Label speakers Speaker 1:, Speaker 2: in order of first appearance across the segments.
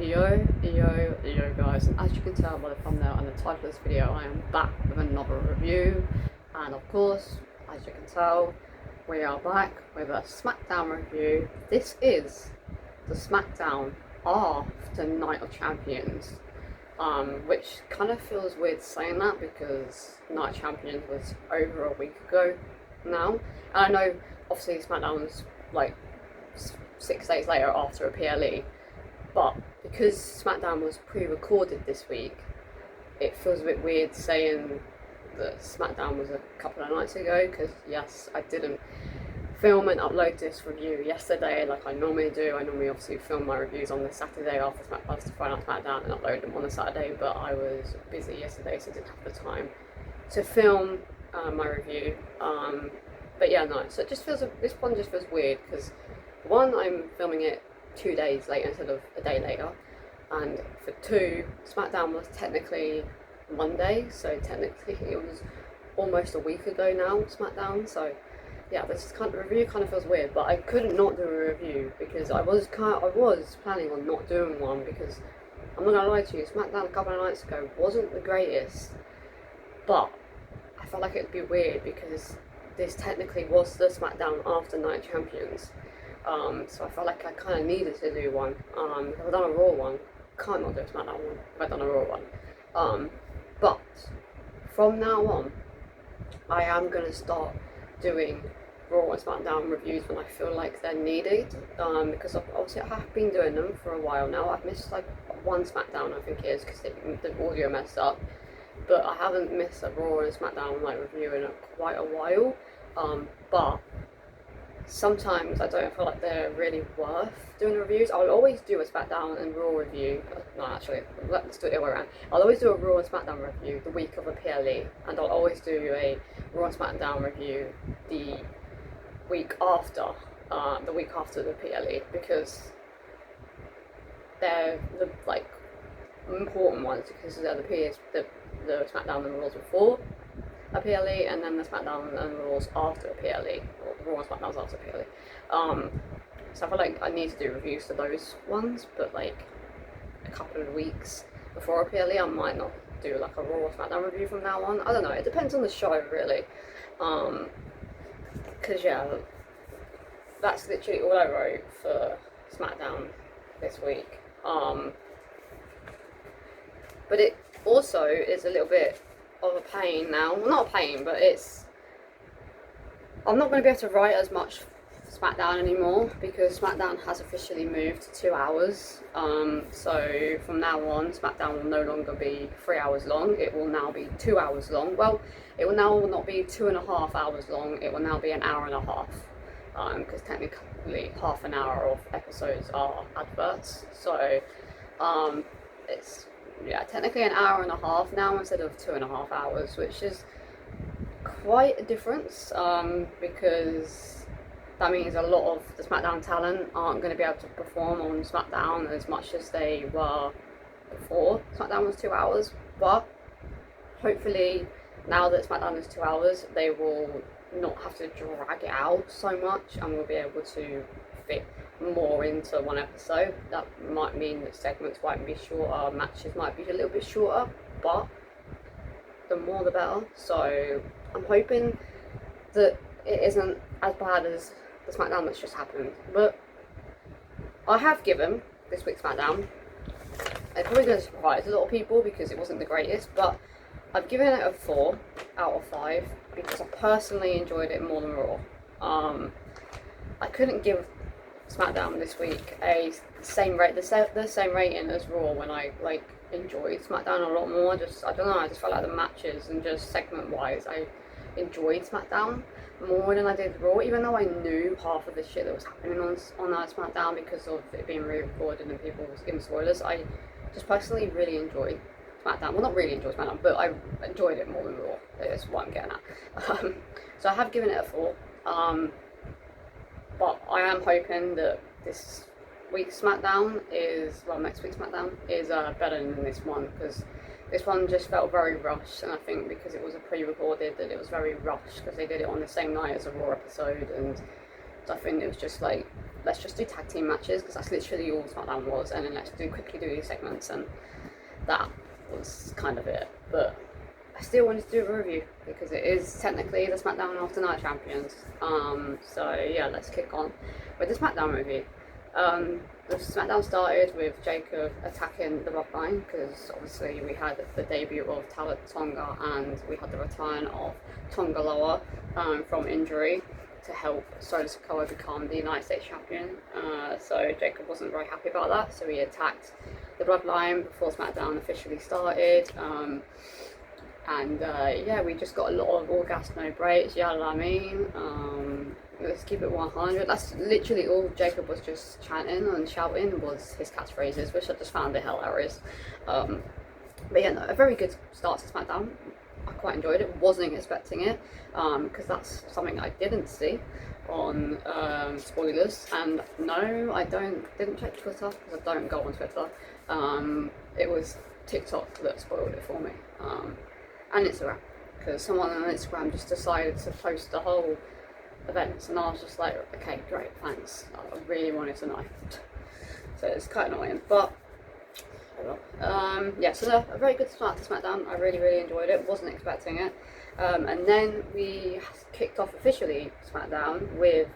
Speaker 1: Yo guys, as you can tell by the thumbnail and the title of this video, I am back with another review, and of course, as you can tell, we are back with a Smackdown review. This is the Smackdown after Night of Champions, which kind of feels weird saying that because Night of Champions was over a week ago now, and I know obviously Smackdown's like 6 days later after a PLE. But because Smackdown was pre-recorded this week, it feels a bit weird saying that Smackdown was a couple of nights ago, because yes, I didn't film and upload this review yesterday like I normally do. I normally obviously film my reviews on the Saturday after Friday Night Smackdown and upload them on the Saturday, but I was busy yesterday so I didn't have the time to film my review. But yeah, no, so it just feels, this one just feels weird because one, I'm filming it 2 days later instead of a day later, and for two, Smackdown was technically Monday, so technically it was almost a week ago now, Smackdown. So yeah, this kind of review kind of feels weird, but I couldn't not do a review because I was planning on not doing one, because I'm not gonna lie to you, Smackdown a couple of nights ago wasn't the greatest, but I felt like it'd be weird because this technically was the Smackdown after Night of Champions. So I felt like I kind of needed to do one. If I've done a Raw one, can't not do a Smackdown one if I've done a Raw one. But from now on, I am going to start doing Raw and Smackdown reviews when I feel like they're needed, because obviously I have been doing them for a while now. I've missed like one Smackdown, I think it is, because the audio messed up, but I haven't missed a Raw and Smackdown like review in quite a while. But sometimes I don't feel like they're really worth doing reviews. I'll always do a Smackdown and Raw review. No, actually, let's do it the other way around. I'll always do a Raw and Smackdown review the week of a PLE, and I'll always do a Raw and Smackdown review the week after the PLE, because they're the like important ones, because they're the Smackdown and Raws before a PLE, and then the Smackdown and Raws after a PLE, or Raw and Smackdowns after a PLE. So I feel like I need to do reviews for those ones, but like a couple of weeks before a PLE, I might not do like a Raw or Smackdown review from now on. I don't know, it depends on the show really. Because yeah, that's literally all I wrote for Smackdown this week. But it also is a little bit of a pain now. Well, not a pain, but I'm not going to be able to write as much Smackdown anymore, because Smackdown has officially moved to 2 hours. So from now on, Smackdown will no longer be 3 hours long. It will now be 2 hours long. Well, it will now not be 2.5 hours long. It will now be an hour and a half. Because technically half an hour of episodes are adverts. So it's, yeah, technically an hour and a half now instead of 2.5 hours, which is quite a difference, because that means a lot of the Smackdown talent aren't going to be able to perform on Smackdown as much as they were before Smackdown was 2 hours. But hopefully now that Smackdown is 2 hours, they will not have to drag it out so much, and we'll be able to fit more into one episode. That might mean that segments might be shorter, matches might be a little bit shorter, but the more the better. So I'm hoping that it isn't as bad as the Smackdown that's just happened. But I have given this week's Smackdown, it's probably going to surprise a lot of people because it wasn't the greatest, but I've given it a 4 out of 5 because I personally enjoyed it more than Raw. I couldn't give Smackdown this week the same rating as Raw when I like enjoyed Smackdown a lot more. I don't know, I just felt like the matches and just segment wise I enjoyed Smackdown more than I did Raw, even though I knew half of the shit that was happening on Smackdown because of it being re-recorded and people giving spoilers. I just personally really enjoyed Smackdown. Well, not really enjoyed Smackdown, but I enjoyed it more than Raw. That's what I'm getting at. So I have given it a 4. But I am hoping that this week's Smackdown next week's Smackdown is better than this one, because this one just felt very rushed, and I think because it was a pre-recorded that it was very rushed because they did it on the same night as a Raw episode, and I think it was just like let's just do tag team matches, because that's literally all SmackDown was, and then let's quickly do these segments, and that was kind of it. But I still wanted to do a review because it is technically the SmackDown After Night Champions. So yeah, let's kick on with the SmackDown review. The SmackDown started with Jacob attacking the Bloodline, because obviously we had the debut of Tala Tonga, and we had the return of Tonga Loa from injury to help Solo Sikoa become the United States champion. So Jacob wasn't very happy about that, so he attacked the Bloodline before SmackDown officially started. Yeah, we just got a lot of all gas no breaks, yeah, I mean, let's keep it 100. That's literally all Jacob was just chanting and shouting was his catchphrases, which I just found it hilarious. But yeah, no, a very good start to SmackDown. I quite enjoyed it, wasn't expecting it, because that's something I didn't see on spoilers. And no, I didn't check Twitter, because I don't go on Twitter. It was TikTok that spoiled it for me. And Instagram, because someone on Instagram just decided to post the whole event, and I was just like, okay, great, thanks. I really wanted to know. So it's quite annoying, but yeah, so a very good start to SmackDown. I really enjoyed it, wasn't expecting it. And then we kicked off officially SmackDown with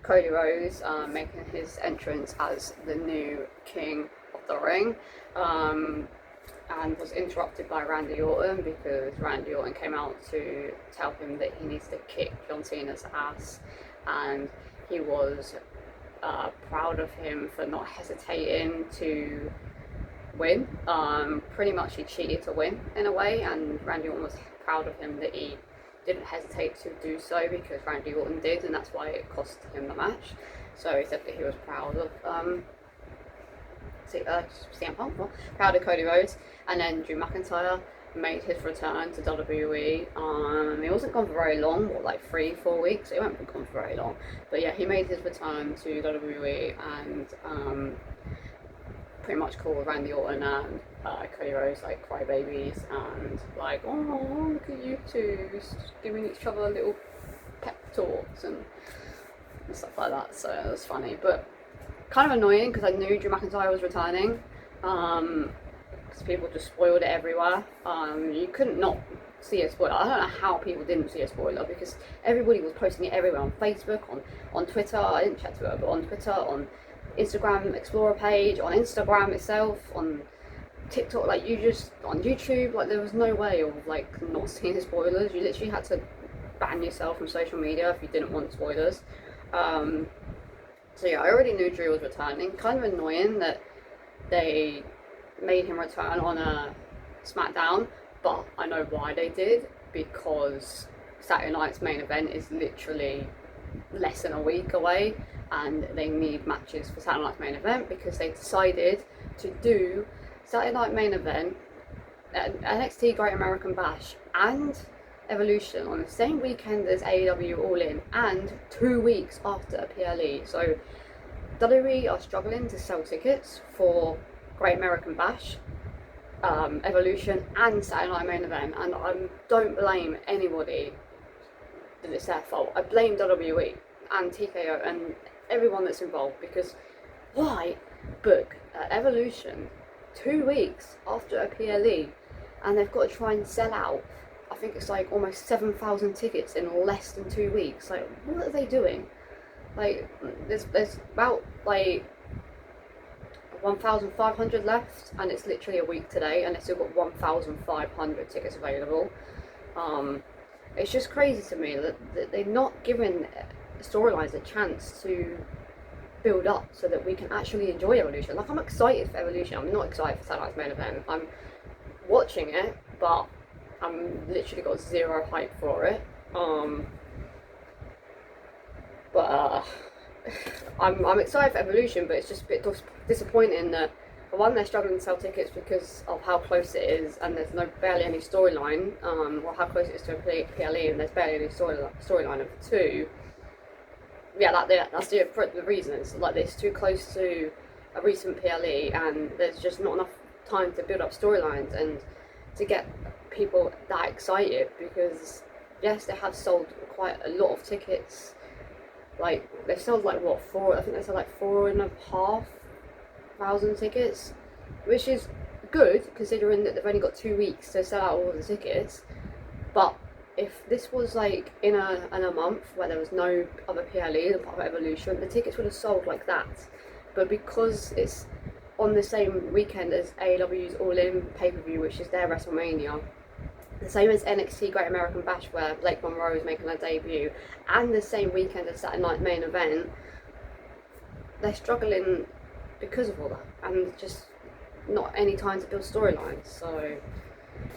Speaker 1: Cody Rhodes making his entrance as the new King of the Ring. And was interrupted by Randy Orton, because Randy Orton came out to tell him that he needs to kick John Cena's ass, and he was proud of him for not hesitating to win. Pretty much he cheated to win in a way, and Randy Orton was proud of him that he didn't hesitate to do so, because Randy Orton did, and that's why it cost him the match. So he said that he was proud of CM Punk, proud of Cody Rhodes. And then Drew McIntyre made his return to WWE. He wasn't gone for very long, like 3-4 weeks. It won't be gone for very long, but yeah, he made his return to WWE, and pretty much called Randy Orton and Cody Rhodes like crybabies, and like, oh, look at you two just giving each other little pep talks and stuff like that. So it was funny, but kind of annoying, because I knew Drew McIntyre was returning, because people just spoiled it everywhere. You couldn't not see a spoiler. I don't know how people didn't see a spoiler, because everybody was posting it everywhere, on Facebook, on Twitter. I didn't check Twitter, but on Twitter, on Instagram Explorer page, on Instagram itself, on TikTok, like you just, on YouTube, like there was no way of like not seeing the spoilers. You literally had to ban yourself from social media if you didn't want spoilers. So yeah, I already knew Drew was returning. Kind of annoying that they made him return on a SmackDown, but I know why they did, because Saturday night's main event is literally less than a week away, and they need matches for Saturday night's main event, because they decided to do Saturday night main event, NXT Great American Bash and Evolution on the same weekend as AEW All In, and 2 weeks after PLE. So WWE are struggling to sell tickets for Great American Bash, Evolution and Saturday Night Main Event, and I don't blame anybody that it's their fault. I blame WWE and TKO and everyone that's involved, because why book Evolution 2 weeks after a PLE, and they've got to try and sell out, I think it's like almost 7,000 tickets in less than 2 weeks. Like, what are they doing? Like, there's about like 1,500 left, and it's literally a week today, and they've still got 1,500 tickets available. It's just crazy to me that they're not giving storylines a chance to build up so that we can actually enjoy Evolution. Like, I'm excited for Evolution. I'm not excited for Saturday's main event. I'm watching it, but I'm literally got zero hype for it. I'm excited for Evolution, but it's just a bit disappointing that, for one, they're struggling to sell tickets because of how close it is, and there's barely any storyline, or how close it is to a PLE, and there's barely any storyline. And for two, yeah, that's the reasons. Like, it's too close to a recent PLE, and there's just not enough time to build up storylines and to get people that excited, because yes, they have sold quite a lot of tickets Like they sold like what, four? I think they sold like 4,500 tickets, which is good considering that they've only got 2 weeks to sell out all the tickets. But if this was like in a month where there was no other PLE than part of Evolution, the tickets would have sold like that. But because it's on the same weekend as AEW's All In pay-per-view, which is their WrestleMania, the same as NXT Great American Bash where Blake Monroe is making her debut, and the same weekend as Saturday Night Main Event, they're struggling because of all that, and just not any time to build storylines, so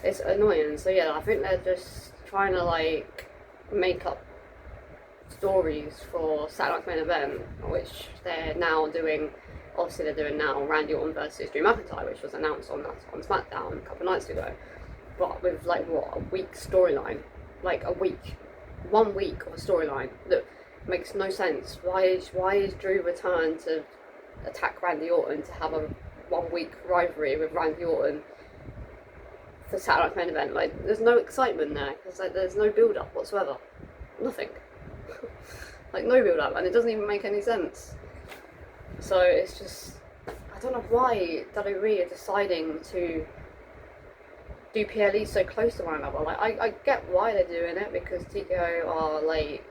Speaker 1: it's annoying. So yeah, I think they're just trying to like make up stories for Saturday Night Main Event, which they're now doing. Obviously they're doing now Randy Orton versus Drew McIntyre, which was announced on Smackdown a couple of nights ago, but with like what, a week storyline, like a week, 1 week of a storyline that makes no sense. Why is Drew returned to attack Randy Orton to have a 1 week rivalry with Randy Orton for Saturday Night Main Event? Like, there's no excitement there because like there's no build up whatsoever, nothing. Like no build up, and it doesn't even make any sense. So it's just, I don't know why WWE are deciding to do PLE so close to one another. Like I get why they're doing it, because TKO are like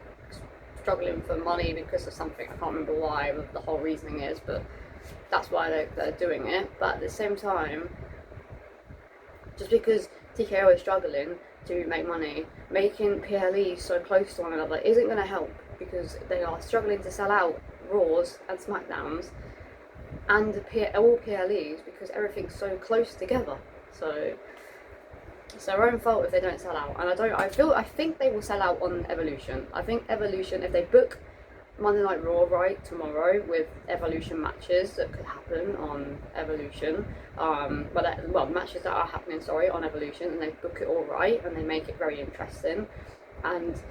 Speaker 1: struggling for money because of something. I can't remember why the whole reasoning is, but that's why they're doing it. But at the same time, just because TKO is struggling to make money, making PLE so close to one another isn't going to help, because they are struggling to sell out Raws and Smackdowns and all PLEs because everything's so close together. So it's their own fault if they don't sell out. And I think they will sell out on Evolution. I think Evolution, if they book Monday Night Raw right tomorrow with Evolution matches that could happen on Evolution, matches that are happening, on Evolution, and they book it all right and they make it very interesting, and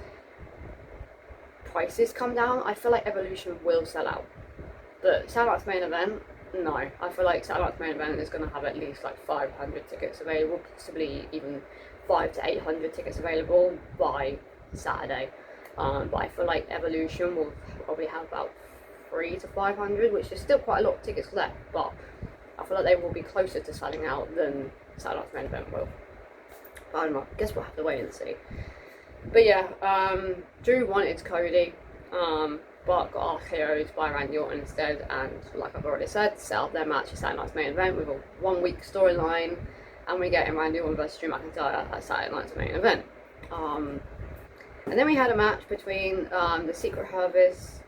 Speaker 1: prices come down, I feel like Evolution will sell out. But Saturday Night's Main Event, no. I feel like Saturday Night's Main Event is going to have at least like 500 tickets available, possibly even 500 to 800 tickets available by Saturday. But I feel like Evolution will probably have about 300 to 500, which is still quite a lot of tickets left, but I feel like they will be closer to selling out than Saturday Night's Main Event will. But I don't know, I guess we'll have to wait and see. But yeah, Drew wanted Cody, but got RKO'd by Randy Orton instead, and like I've already said, set up their match at Saturday Night's Main Event with a 1 week storyline, and we're getting Randy Orton versus Drew McIntyre at Saturday Night's Main Event. And then we had a match between the Secret Harvest,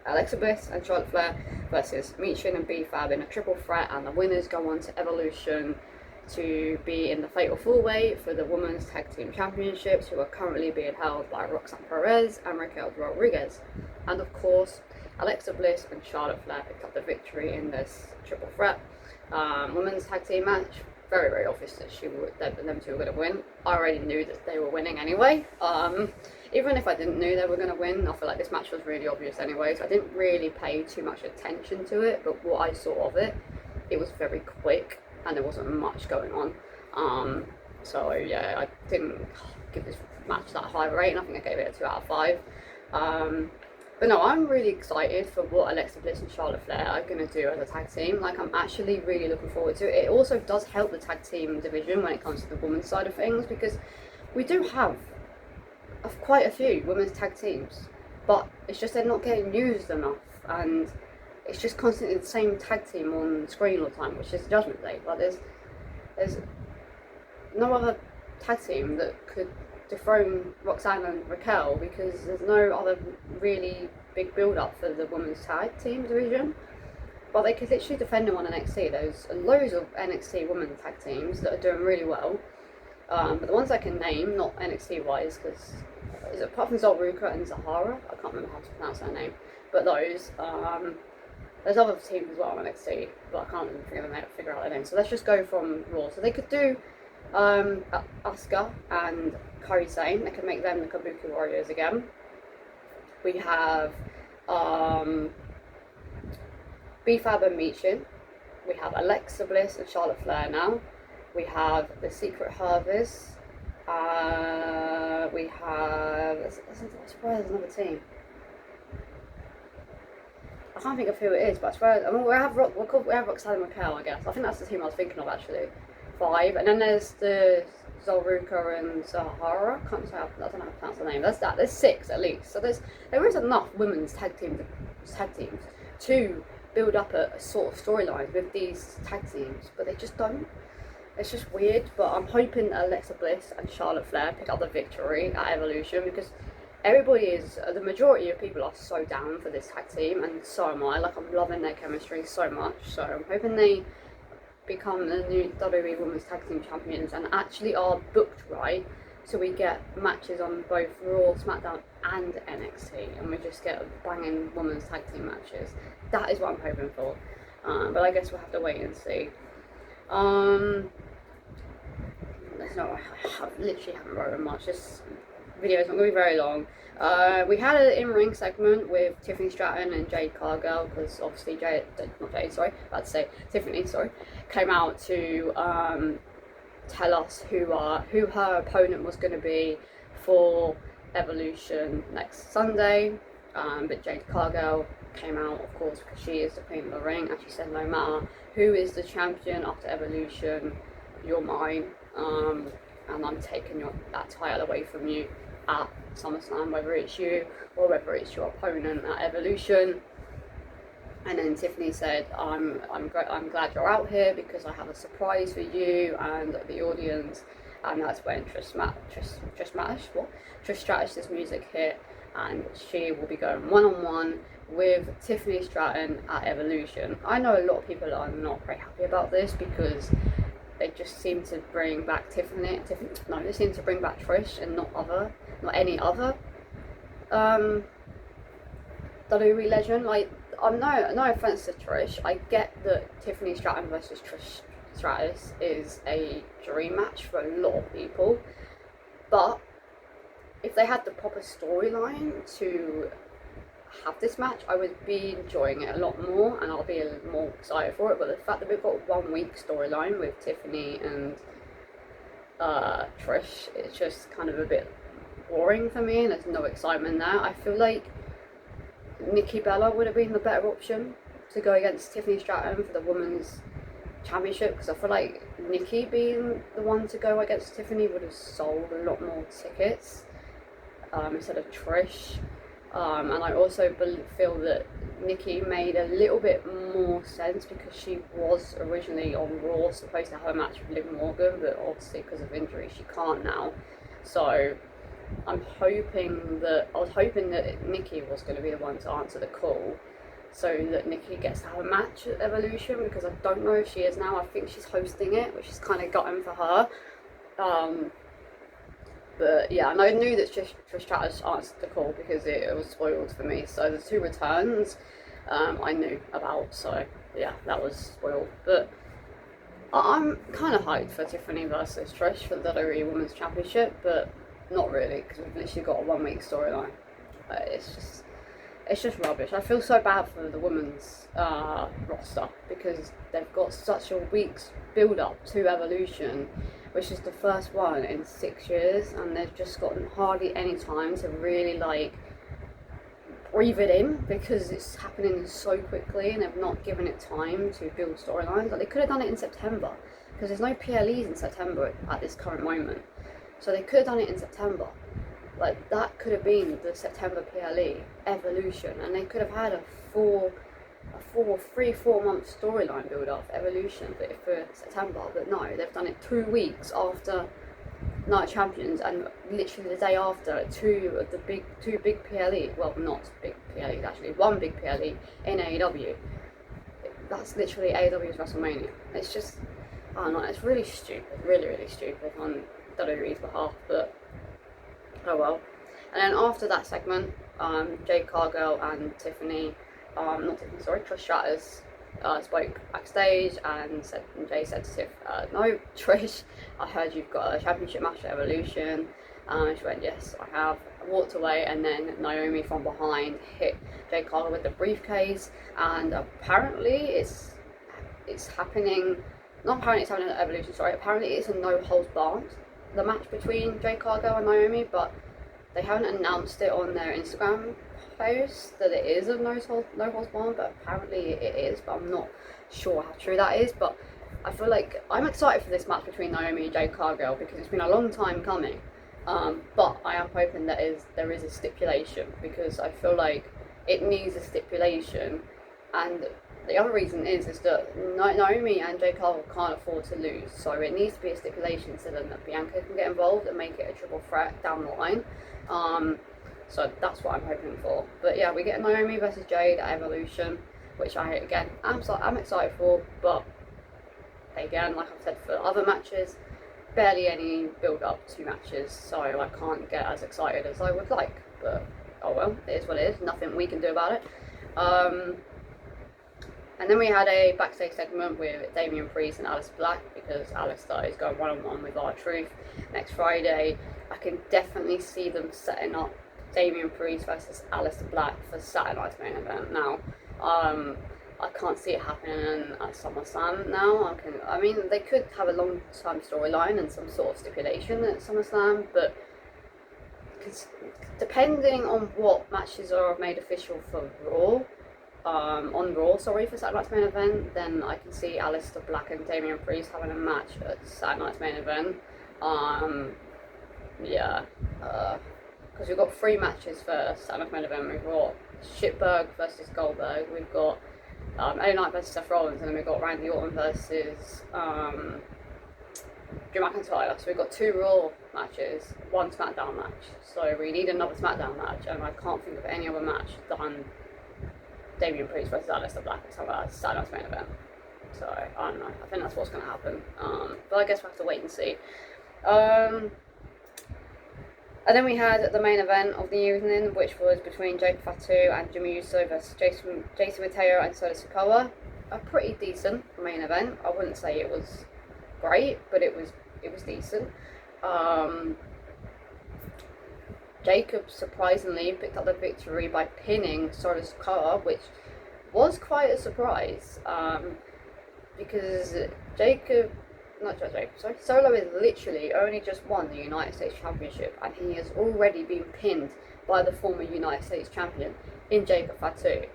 Speaker 1: Alexa Bliss and Charlotte Flair versus Michin and B-Fab in a triple threat, and the winners go on to Evolution to be in the Fatal 4-Way for the Women's Tag Team Championships, who are currently being held by Roxanne Perez and Raquel Rodriguez. And of course, Alexa Bliss and Charlotte Flair picked up the victory in this triple threat. Women's Tag Team match, very, very obvious that them two were going to win. I already knew that they were winning anyway. Even if I didn't know they were going to win, I feel like this match was really obvious anyway, so I didn't really pay too much attention to it, but what I saw of it, it was very quick and there wasn't much going on. So yeah, I didn't give this match that high of a rating. I think I gave it a 2 out of 5. But no, I'm really excited for what Alexa Bliss and Charlotte Flair are going to do as a tag team. Like, I'm actually really looking forward to it. It also does help the tag team division when it comes to the women's side of things, because we do have quite a few women's tag teams, but it's just they're not getting used enough, and it's just constantly the same tag team on screen all the time, which is Judgment Day. Like, there's no other tag team that could dethrone Roxanne and Raquel, because there's no other really big build-up for the women's tag team division. But they could literally defend them on NXT. There's loads of NXT women's tag teams that are doing really well. But the ones I can name, not NXT wise, because apart from Zolruka and Zahara, I can't remember how to pronounce her name, but those, there's other teams as well on NXT, but I can't even figure out their names. So let's just go from Raw. So they could do Asuka and Kairi Sane. They could make them the Kabuki Warriors again. We have B-Fab and Michin. We have Alexa Bliss and Charlotte Flair now. We have the Secret Harvest We have, I swear there's another team. I can't think of who it is, but I swear, I mean, we have Roxanne and Raquel, I guess. I think that's the team I was thinking of, actually. 5. And then there's the Zolruka and Zahara. I don't know how to pronounce the name. There's 6 at least. So there is enough women's tag teams to build up a sort of storyline with these tag teams, but they just don't. It's just weird, but I'm hoping Alexa Bliss and Charlotte Flair pick up the victory at Evolution, because the majority of people are so down for this tag team, and so am I. Like, I'm loving their chemistry so much, so I'm hoping they become the new WWE Women's Tag Team Champions and actually are booked right, so we get matches on both Raw, Smackdown and NXT, and we just get banging women's tag team matches. That is what I'm hoping for, but I guess we'll have to wait and see. I literally haven't written much. This video is not going to be very long. We had an in-ring segment with Tiffany Stratton and Jade Cargill, because obviously Tiffany came out to tell us who her opponent was going to be for Evolution next Sunday. But Jade Cargill came out, of course, because she is the queen of the ring, and she said, no matter who is the champion after Evolution, you're mine, and I'm taking that title away from you at SummerSlam, whether it's you or whether it's your opponent at Evolution. And then Tiffany said, I'm glad you're out here because I have a surprise for you and the audience. And that's when Trish Stratus's music hit, and she will be going one-on-one with Tiffany Stratton at Evolution. I know a lot of people are not very happy about this because they just seem to bring back they seem to bring back Trish and not any other WWE legend. Like, no offense to Trish, I get that Tiffany Stratton versus Trish Stratus is a dream match for a lot of people, but if they had the proper storyline to have this match, I would be enjoying it a lot more and I'll be a little more excited for it. But the fact that we've got 1 week storyline with Tiffany and Trish, it's just kind of a bit boring for me and there's no excitement there. I feel like Nikki Bella would have been the better option to go against Tiffany Stratton for the women's championship, because I feel like Nikki being the one to go against Tiffany would have sold a lot more tickets instead of Trish. And I also feel that Nikki made a little bit more sense because she was originally on Raw supposed to have a match with Liv Morgan, but obviously because of injury she can't now. So I was hoping that Nikki was going to be the one to answer the call, so that Nikki gets to have a match at Evolution, because I don't know if she is now. I think she's hosting it, which is kind of gutting for her. But yeah, and I knew that Trish Stratus answered the call because it was spoiled for me. So the 2 returns I knew about, so yeah, that was spoiled. But I'm kind of hyped for Tiffany versus Trish for the WWE Women's Championship, but not really, because we've literally got a 1 week storyline. It's just rubbish. I feel so bad for the women's roster because they've got such a week's build up to Evolution, which is the first one in 6 years, and they've just gotten hardly any time to really like breathe it in because it's happening so quickly and they've not given it time to build storylines. Like, they could have done it in September because there's no PLEs in September at this current moment, so they could have done it in September. Like, that could have been the September PLE Evolution, and they could have had a 4 month storyline build up Evolution for September. But no, they've done it 2 weeks after Night of Champions, and literally the day after two big PLE, well, not big PLEs actually, 1 big PLE in AEW. That's literally AEW's WrestleMania. It's just, I don't know, it's really stupid, really stupid on WWE's behalf, but oh well. And then after that segment, Jade Cargill and Trish Stratus spoke backstage, and Jay said to Tiff, no, Trish, I heard you've got a championship match at Evolution. She went, yes, I have. I walked away, and then Naomi from behind hit Jade Cargill with the briefcase, and apparently it's happening, not apparently it's happening at Evolution, sorry, apparently it's a no holds barred the match between Jade Cargill and Naomi, but they haven't announced it on their Instagram post that it is a no holds barred, but apparently it is, but I'm not sure how true that is. But I feel like I'm excited for this match between Naomi and Jade Cargill because it's been a long time coming. But I am hoping that there is a stipulation, because I feel like it needs a stipulation. And the other reason is that Naomi and Jade Cargill can't afford to lose, so it needs to be a stipulation so then that Bianca can get involved and make it a triple threat down the line. So that's what I'm hoping for. But yeah, we get Naomi versus Jade at Evolution, which I'm excited for. But again, like I've said for other matches, barely any build up to matches, so I can't get as excited as I would like. But oh well, it is what it is. Nothing we can do about it. And then we had a backstage segment with Damian Priest and Aleister Black, because Aleister is going one-on-one with R-Truth next Friday. I can definitely see them setting up Damian Priest versus Aleister Black for Saturday night's main event. Now, I can't see it happening at SummerSlam now. I mean, they could have a long-term storyline and some sort of stipulation at SummerSlam, but depending on what matches are made official for Raw, on Raw, for Saturday night's main event, then I can see Aleister Black and Damian Priest having a match at Saturday night's main event. Because we've got 3 matches for Saturday night's main event. We've got Shitberg versus Goldberg, we've got LA Knight versus Seth Rollins, and then we've got Randy Orton versus Drew McIntyre. So we've got 2 Raw matches, 1 Smackdown match. So we need another Smackdown match, and I can't think of any other match than Damian Priest versus Aleister Black at Saturday night's main event. So I don't know. I think that's what's going to happen. But I guess we'll have to wait and see. And then we had the main event of the evening, which was between Jacob Fatu and Jimmy Uso versus Jason Mateo and Solo Sikoa. A pretty decent main event. I wouldn't say it was great, but it was decent. Jacob surprisingly picked up the victory by pinning Solo Sikoa, which was quite a surprise, because Solo is literally only just won the United States Championship, and he has already been pinned by the former United States Champion in Jacob Fatu.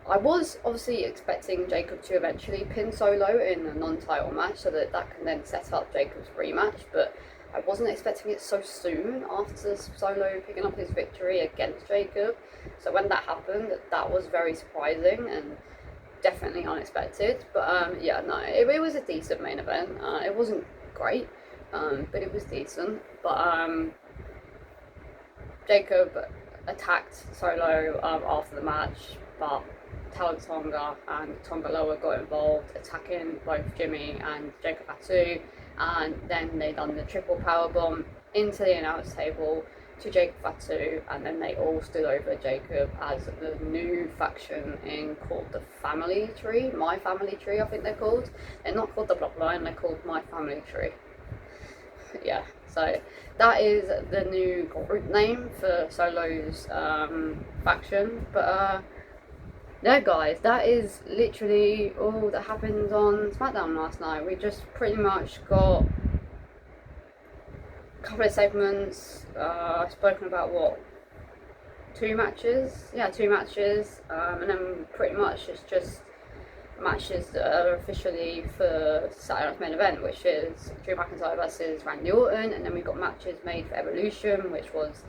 Speaker 1: I was obviously expecting Jacob to eventually pin Solo in a non-title match, so that can then set up Jacob's rematch, but I wasn't expecting it so soon after Solo picking up his victory against Jacob. So when that happened, that was very surprising and definitely unexpected. But yeah, no, it was a decent main event. It wasn't great, but it was decent. But Jacob attacked Solo after the match, but Tonga and Tonga Loa got involved, attacking both Jimmy and Jacob Fatu, and then they done the triple powerbomb into the announce table to Jacob Fatu, and then they all stood over Jacob as the new faction called the Family Tree, My Family Tree, I think they're called. They're not called the Bloodline, they're called My Family Tree. Yeah, so that is the new group name for Solo's faction. But yeah, guys, that is literally all that happened on SmackDown last night. We just pretty much got a couple of segments. I've spoken about what, 2 matches? Yeah, 2 matches, and then pretty much it's just matches that are officially for Saturday night's main event, which is Drew McIntyre versus Randy Orton, and then we got matches made for Evolution, which was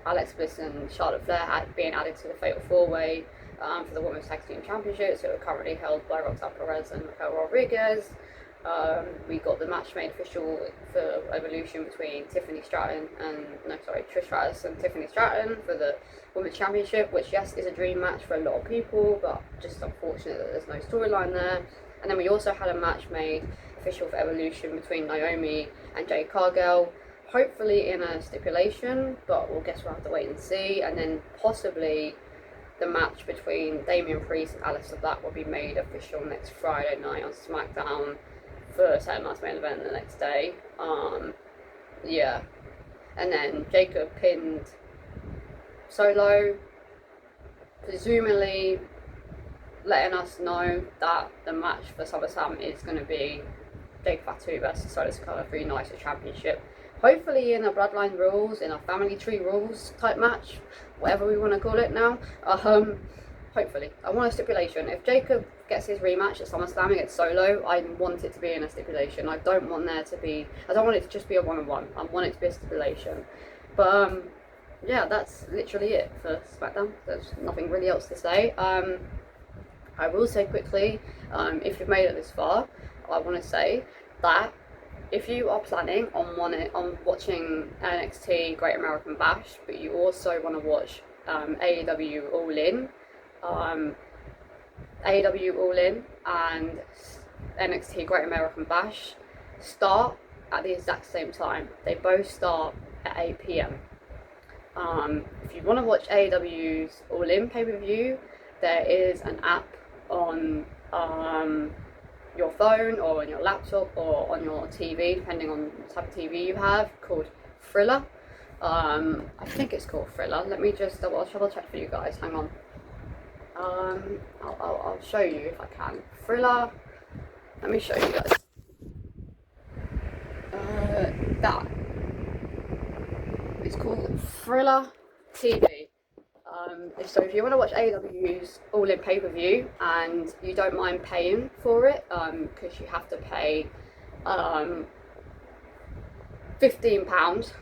Speaker 1: Alexa Bliss and Charlotte Flair being added to the Fatal 4-Way for the Women's Tag Team Championships, that are currently held by Roxanne Perez and Raquel Rodriguez. We got the match made official for Evolution between Trish Stratus and Tiffany Stratton for the Women's Championship, which, yes, is a dream match for a lot of people, but just unfortunate that there's no storyline there. And then we also had a match made official for Evolution between Naomi and Jade Cargill, hopefully in a stipulation, but we'll have to wait and see. And then possibly the match between Damian Priest and Aleister Black will be made official next Friday night on SmackDown for Saturday night's main event the next day. Yeah, and then Jacob pinned Solo, presumably letting us know that the match for SummerSlam is going to be Jacob Fatu versus Solo Sikoa for United Championship. Hopefully in a Bloodline rules, in a Family Tree rules type match, whatever we want to call it now. Hopefully. I want a stipulation. If Jacob gets his rematch at SummerSlam against Solo, I want it to be in a stipulation. I don't want it to just be a one-on-one. I want it to be a stipulation. But yeah, that's literally it for Smackdown. There's nothing really else to say. I will say quickly, if you've made it this far, I want to say that if you are planning on watching NXT Great American Bash, but you also want to watch AEW All In, AEW All In and NXT Great American Bash start at the exact same time. They both start at 8 PM. If you want to watch AEW's All In pay-per-view, there is an app on your phone or on your laptop or on your TV, depending on the type of TV you have, called Thriller. I think it's called Thriller. Let me just double check for you guys. Hang on. I'll show you if I can. Thriller. Let me show you guys. That. It's called Thriller TV. So if you want to watch AEW's All In pay-per-view and you don't mind paying for it, because you have to pay £15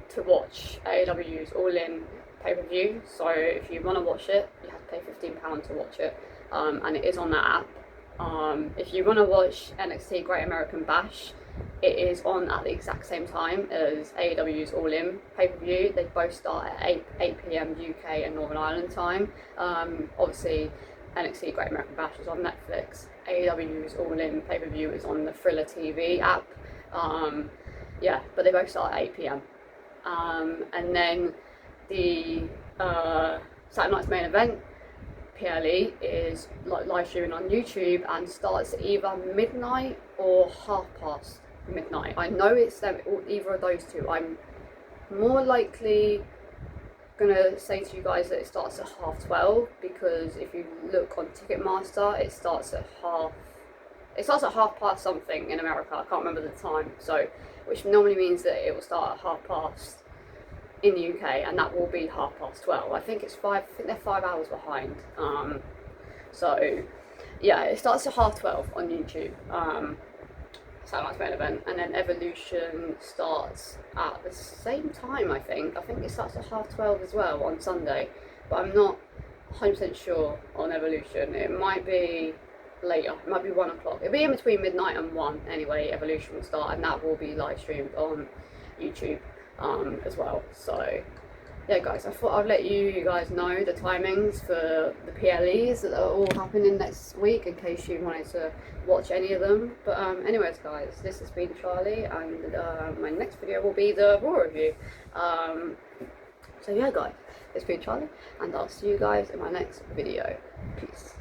Speaker 1: to watch AEW's All In pay-per-view. So if you want to watch it, you have to pay £15 to watch it, and it is on that app. If you want to watch NXT Great American Bash, it is on at the exact same time as AEW's All In pay-per-view. They both start at 8 PM UK and Northern Ireland time. Obviously, NXT Great American Bash is on Netflix. AEW's All In pay-per-view is on the Thriller TV app. Yeah, but they both start at 8 PM. And then the Saturday night's main event, PLE, is live streaming on YouTube and starts either midnight or past midnight. I know it's either of those two. I'm more likely gonna say to you guys that it starts at 12:30, because if you look on Ticketmaster, it starts at half past something in America. I can't remember the time. So, which normally means that it will start at 12:30 in the UK, and that will be 12:30. I think they're 5 hours behind. So yeah, it starts at 12:30 on YouTube. Saturday night's main event, and then Evolution starts at the same time. I think it starts at 12:30 as well on Sunday, but I'm not 100% sure on Evolution. It might be later. It might be 1 o'clock. It'll be in between midnight and 1 anyway. Evolution will start, and that will be live streamed on YouTube as well. So yeah, guys, I thought I'd let you guys know the timings for the PLEs that are all happening next week, in case you wanted to watch any of them. But anyways, guys, this has been Charlie, and my next video will be the Raw review. So yeah, guys, it's been Charlie, and I'll see you guys in my next video. Peace.